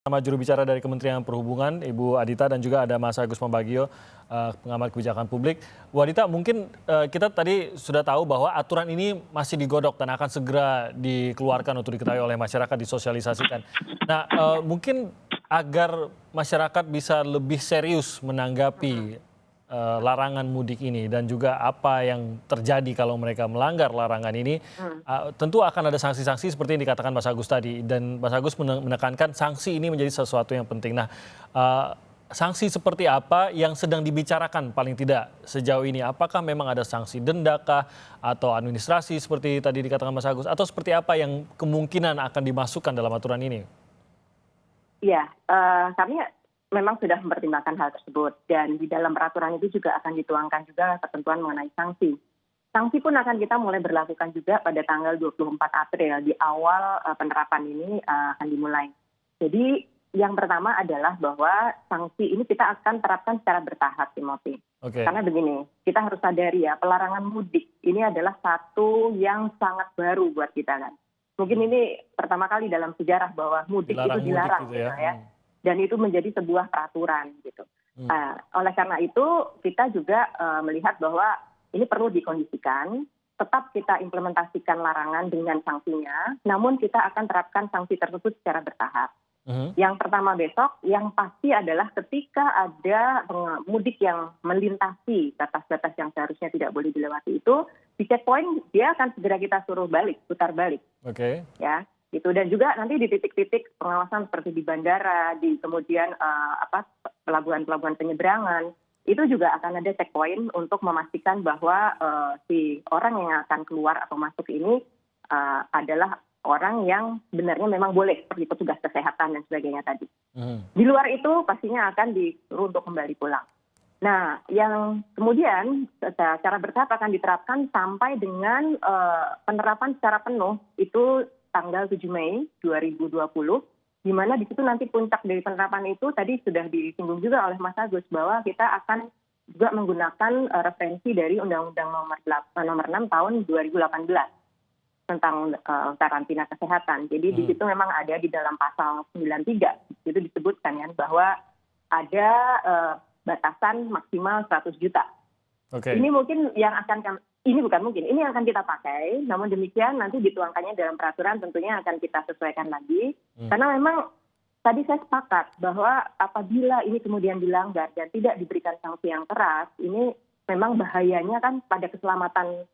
Sama juru bicara dari Kementerian Perhubungan, Ibu Adita, dan juga ada Mas Agus Pambagio, pengamat kebijakan publik. Bu Adita, mungkin kita tadi sudah tahu bahwa aturan ini masih digodok dan akan segera dikeluarkan untuk diketahui oleh masyarakat, disosialisasikan. Nah, mungkin agar masyarakat bisa lebih serius menanggapi larangan mudik ini dan juga apa yang terjadi kalau mereka melanggar larangan ini, tentu akan ada sanksi-sanksi seperti yang dikatakan Mas Agus tadi, dan Mas Agus menekankan sanksi ini menjadi sesuatu yang penting. Nah, sanksi seperti apa yang sedang dibicarakan paling tidak sejauh ini? Apakah memang ada sanksi denda kah atau administrasi seperti tadi dikatakan Mas Agus, atau seperti apa yang kemungkinan akan dimasukkan dalam aturan ini? Iya, kami memang sudah mempertimbangkan hal tersebut, dan di dalam peraturan itu juga akan dituangkan juga ketentuan mengenai sanksi. Sanksi pun akan kita mulai berlakukan juga pada tanggal 24 April, di awal penerapan ini akan dimulai. Jadi yang pertama adalah bahwa sanksi ini kita akan terapkan secara bertahap, Timothy. Karena begini, kita harus sadari ya, pelarangan mudik ini adalah satu yang sangat baru buat kita kan. Mungkin ini pertama kali dalam sejarah bahwa mudik itu dilarang gitu ya. Dan itu menjadi sebuah peraturan gitu. Oleh karena itu kita juga melihat bahwa ini perlu dikondisikan, tetap kita implementasikan larangan dengan sanksinya, namun kita akan terapkan sanksi tersebut secara bertahap. Yang pertama besok, yang pasti adalah ketika ada mudik yang melintasi batas-batas yang seharusnya tidak boleh dilewati itu, di checkpoint dia akan segera kita suruh balik, putar balik. Ya. Gitu. Dan juga nanti di titik-titik pengawasan seperti di bandara, di kemudian pelabuhan-pelabuhan penyeberangan, itu juga akan ada checkpoint untuk memastikan bahwa si orang yang akan keluar atau masuk ini adalah orang yang sebenarnya memang boleh, seperti petugas kesehatan dan sebagainya tadi. Di luar itu pastinya akan disuruh untuk kembali pulang. Nah, yang kemudian secara bertahap akan diterapkan sampai dengan penerapan secara penuh itu tanggal 7 Mei 2020, di mana di situ nanti puncak dari penerapan itu tadi sudah disinggung juga oleh Mas Agus bahwa kita akan juga menggunakan referensi dari Undang-Undang nomor 6 tahun 2018 tentang karantina kesehatan. Jadi di situ memang ada di dalam pasal 93, itu disebutkan ya bahwa ada batasan maksimal 100 juta. Ini mungkin yang akan ini yang akan kita pakai, namun demikian nanti dituangkannya dalam peraturan tentunya akan kita sesuaikan lagi. Karena memang tadi saya sepakat bahwa apabila ini kemudian dilanggar dan tidak diberikan sanksi yang keras, ini memang bahayanya kan pada keselamatan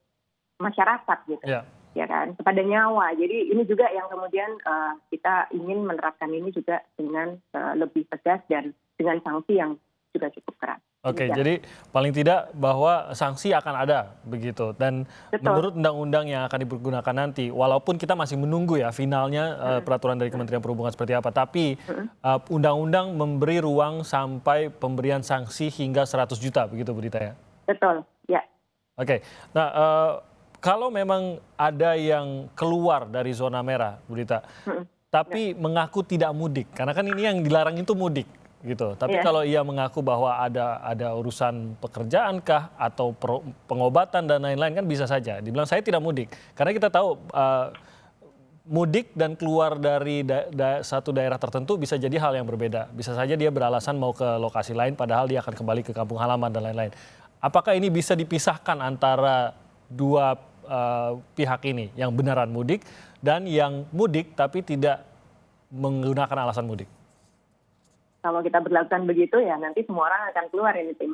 masyarakat gitu. Ya kan, kepada nyawa. Jadi ini juga yang kemudian kita ingin menerapkan ini juga dengan lebih tegas dan dengan sanksi yang juga cukup keras. Jadi paling tidak bahwa sanksi akan ada begitu, dan menurut undang-undang yang akan digunakan nanti, walaupun kita masih menunggu ya finalnya peraturan dari Kementerian Perhubungan seperti apa, tapi undang-undang memberi ruang sampai pemberian sanksi hingga 100 juta begitu Bu Dita ya? Betul, ya. Nah kalau memang ada yang keluar dari zona merah Bu Dita, tapi mengaku tidak mudik, karena kan ini yang dilarang itu mudik. Gitu. Tapi kalau ia mengaku bahwa ada urusan pekerjaan kah atau pengobatan dan lain-lain, kan bisa saja dibilang saya tidak mudik. Karena kita tahu mudik dan keluar dari satu daerah tertentu bisa jadi hal yang berbeda. Bisa saja dia beralasan mau ke lokasi lain padahal dia akan kembali ke kampung halaman dan lain-lain. Apakah ini bisa dipisahkan antara dua pihak ini, yang benaran mudik dan yang mudik tapi tidak menggunakan alasan mudik? Kalau kita berlakukan begitu ya nanti semua orang akan keluar ini tim.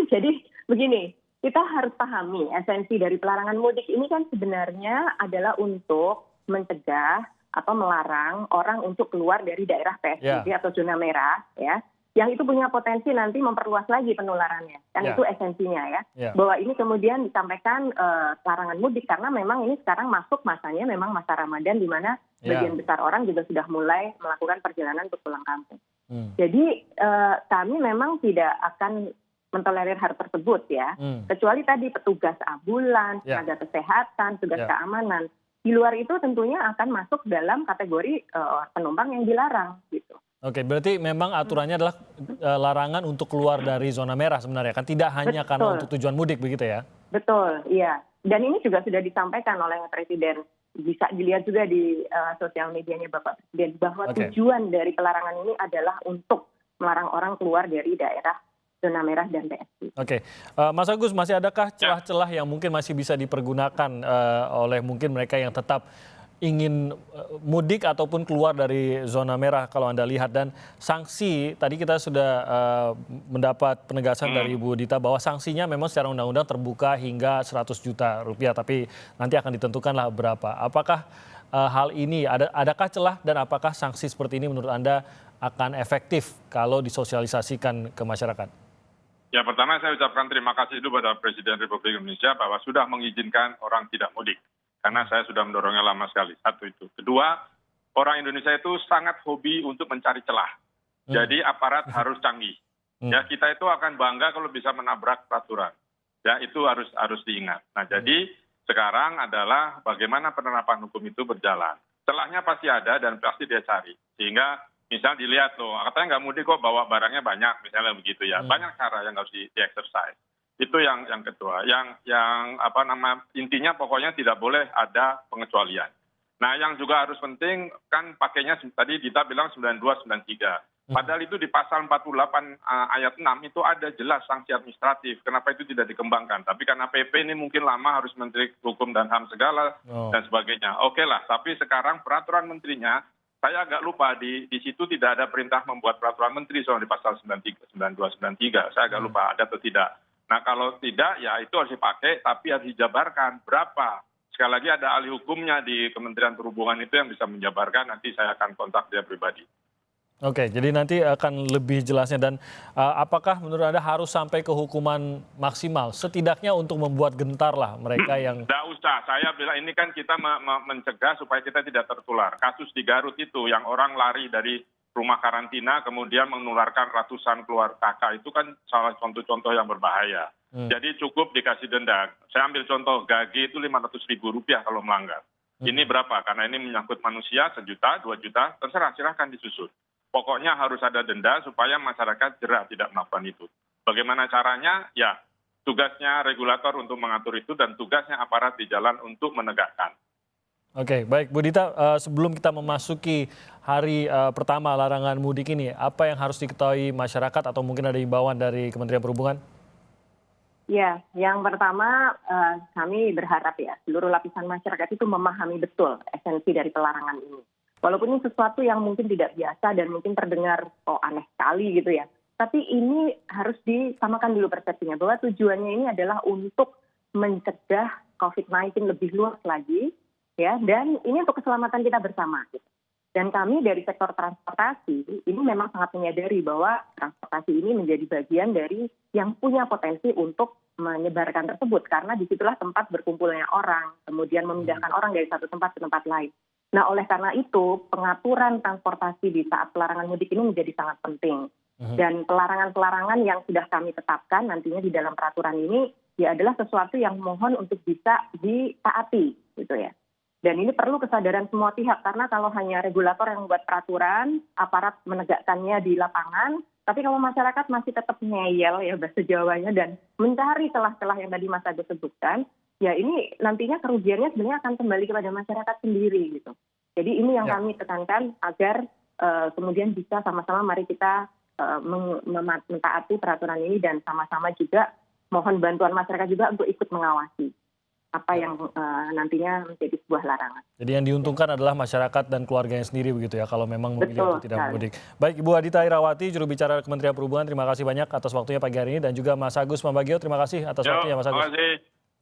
Jadi begini, kita harus pahami esensi dari pelarangan mudik ini kan sebenarnya adalah untuk mencegah atau melarang orang untuk keluar dari daerah PSBB atau zona merah ya. Yang itu punya potensi nanti memperluas lagi penularannya. Kan itu esensinya ya. Bahwa ini kemudian disampaikan larangan mudik karena memang ini sekarang masuk masanya memang masa Ramadan di mana sebagian besar orang juga sudah mulai melakukan perjalanan untuk pulang kampung. Jadi kami memang tidak akan mentolerir hal tersebut ya. Kecuali tadi petugas ambulans, tenaga kesehatan, tugas keamanan. Di luar itu tentunya akan masuk dalam kategori penumpang yang dilarang gitu. Berarti memang aturannya adalah larangan untuk keluar dari zona merah sebenarnya kan, tidak hanya karena untuk tujuan mudik begitu ya? Betul, iya. Dan ini juga sudah disampaikan oleh Presiden bisa dilihat juga di sosial medianya Bapak Presiden bahwa Oke. tujuan dari pelarangan ini adalah untuk melarang orang keluar dari daerah zona merah dan PSBB. Oke, Mas Agus, masih adakah Ya. celah-celah yang mungkin masih bisa dipergunakan oleh mungkin mereka yang tetap ingin mudik ataupun keluar dari zona merah kalau Anda lihat, dan sanksi tadi kita sudah mendapat penegasan dari Ibu Dita bahwa sanksinya memang secara undang-undang terbuka hingga 100 juta rupiah, tapi nanti akan ditentukanlah berapa. Apakah hal ini adakah celah dan apakah sanksi seperti ini menurut Anda akan efektif kalau disosialisasikan ke masyarakat? Ya, pertama saya ucapkan terima kasih dulu pada Presiden Republik Indonesia bahwa sudah mengizinkan orang tidak mudik. Karena saya sudah mendorongnya lama sekali. Satu itu. Kedua, orang Indonesia itu sangat hobi untuk mencari celah. Jadi aparat harus canggih. Ya, kita itu akan bangga kalau bisa menabrak peraturan. Ya, itu harus diingat. Nah, jadi sekarang adalah bagaimana penerapan hukum itu berjalan. Celahnya pasti ada dan pasti dia cari. Sehingga misal dilihat loh, katanya nggak mudik kok bawa barangnya banyak, misalnya begitu ya. Banyak cara yang harus di-exercise. Itu yang kedua. Intinya pokoknya tidak boleh ada pengecualian. Nah, yang juga harus penting kan pakainya tadi Dita bilang 92, 93. Padahal itu di pasal 48 ayat 6 itu ada jelas sanksi administratif. Kenapa itu tidak dikembangkan? Tapi karena PP ini mungkin lama, harus Menteri Hukum dan HAM segala dan sebagainya. Oke lah, tapi sekarang peraturan menterinya, saya agak lupa di situ tidak ada perintah membuat peraturan menteri soal di pasal 93, 92, 93. Saya agak lupa ada atau tidak. Nah, kalau tidak ya itu harus dipakai, tapi harus dijabarkan berapa. Sekali lagi ada ahli hukumnya di Kementerian Perhubungan itu yang bisa menjabarkan, nanti saya akan kontak dia pribadi. Oke, jadi nanti akan lebih jelasnya, dan apakah menurut Anda harus sampai ke hukuman maksimal? Setidaknya untuk membuat gentar lah mereka yang... Nggak usah, saya bilang ini kan kita mencegah supaya kita tidak tertular. Kasus di Garut itu yang orang lari dari rumah karantina kemudian menularkan ratusan keluar kakak, itu kan salah contoh-contoh yang berbahaya. Jadi cukup dikasih denda. Saya ambil contoh gaji itu Rp500.000 kalau melanggar. Ini berapa? Karena ini menyangkut manusia, 1 juta, 2 juta, terserah, silahkan disusut. Pokoknya harus ada denda supaya masyarakat jerah tidak melakukan itu. Bagaimana caranya? Ya, tugasnya regulator untuk mengatur itu dan tugasnya aparat di jalan untuk menegakkan. Oke, baik Bu Dita, sebelum kita memasuki hari pertama larangan mudik ini, apa yang harus diketahui masyarakat atau mungkin ada himbauan dari Kementerian Perhubungan? Ya, yang pertama kami berharap ya seluruh lapisan masyarakat itu memahami betul esensi dari pelarangan ini. Walaupun ini sesuatu yang mungkin tidak biasa dan mungkin terdengar aneh sekali gitu ya. Tapi ini harus disamakan dulu persepsinya bahwa tujuannya ini adalah untuk mencegah COVID-19 lebih luas lagi ya, dan ini untuk keselamatan kita bersama gitu. Dan kami dari sektor transportasi ini memang sangat menyadari bahwa transportasi ini menjadi bagian dari yang punya potensi untuk menyebarkan tersebut karena disitulah tempat berkumpulnya orang, kemudian memindahkan orang dari satu tempat ke tempat lain. Nah, oleh karena itu, pengaturan transportasi di saat pelarangan mudik ini menjadi sangat penting. Dan pelarangan-pelarangan yang sudah kami tetapkan nantinya di dalam peraturan ini, ya adalah sesuatu yang mohon untuk bisa ditaati, gitu ya. Dan ini perlu kesadaran semua pihak, karena kalau hanya regulator yang membuat peraturan, aparat menegakkannya di lapangan, tapi kalau masyarakat masih tetap ngeyel, ya bahasa Jawanya, dan mencari celah-celah yang tadi Mas Agus sebutkan, ya ini nantinya kerugiannya sebenarnya akan kembali kepada masyarakat sendiri gitu. Jadi ini yang kami tekankan agar kemudian bisa sama-sama mari kita mentaati peraturan ini dan sama-sama juga mohon bantuan masyarakat juga untuk ikut mengawasi apa yang nantinya menjadi sebuah larangan. Jadi yang diuntungkan adalah masyarakat dan keluarganya sendiri begitu ya kalau memang memilih untuk tidak mudik. Baik, Ibu Adita Irawati, juru bicara Kementerian Perhubungan, terima kasih banyak atas waktunya pagi hari ini, dan juga Mas Agus Pambagio, terima kasih atas waktunya Mas Agus. Terima kasih.